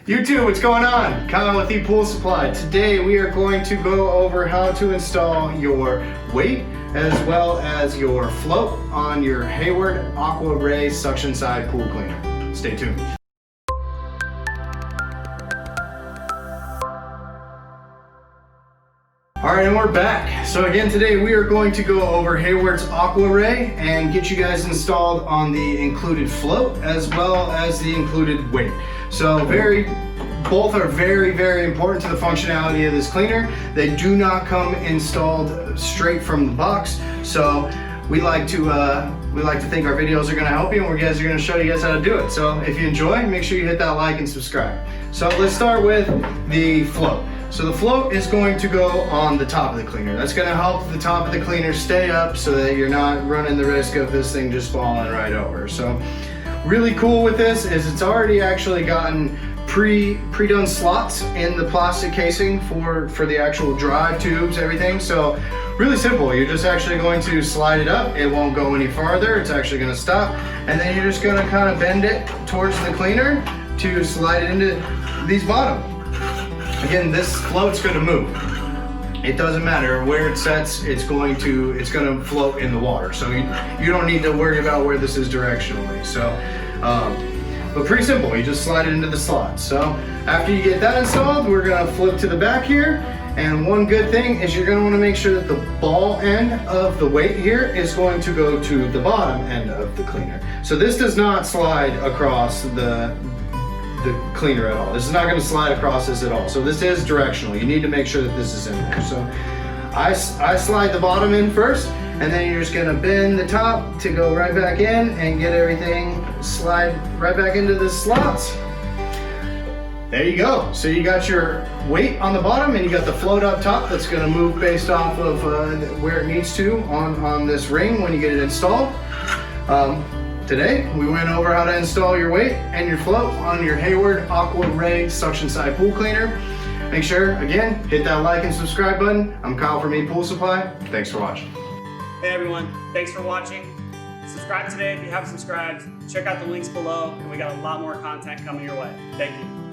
YouTube, what's going on? Kyle with ePoolSupply. Today we are going to go over how to install your weight as well as your float on your Hayward AquaRay suction side pool cleaner. Stay tuned. Alright, and we're back. So again, today we are going to go over Hayward's AquaRay and get you guys installed on the included float as well as the included weight. So both are very important to the functionality of this cleaner. They do not come installed straight from the box. So we like to think our videos are going to help you, and we guys are going to show you guys how to do it. So if you enjoy, make sure you hit that like and subscribe. So let's start with the float. So the float is going to go on the top of the cleaner. That's going to help the top of the cleaner stay up so that you're not running the risk of this thing just falling right over. So really cool with this is it's already actually gotten pre-done slots in the plastic casing for the actual drive tubes, everything. So really simple. You're just actually going to slide it up. It won't go any farther. It's actually going to stop. And then you're just going to kind of bend it towards the cleaner to slide it into these bottom. Again, this float's going to move. It doesn't matter where it sets, it's going to float in the water. So you don't need to worry about where this is directionally. So, but pretty simple, you just slide it into the slot. So after you get that installed, we're gonna flip to the back here. And one good thing is you're gonna wanna make sure that the ball end of the weight here is going to go to the bottom end of the cleaner. So this does not slide across the cleaner at all. This is not going to slide across this at all. So this is directional. You need to make sure that this is in there. So I slide the bottom in first, and then you're just going to bend the top to go right back in and get everything slide right back into the slots. There you go. So you got your weight on the bottom and you got the float up top that's going to move based off of where it needs to on this ring when you get it installed. Today, we went over how to install your weight and your float on your Hayward AquaRay suction side pool cleaner. Make sure, again, hit that like and subscribe button. I'm Kyle from ePoolSupply. Thanks for watching. Hey everyone, thanks for watching. Subscribe today if you haven't subscribed. Check out the links below, and we got a lot more content coming your way. Thank you.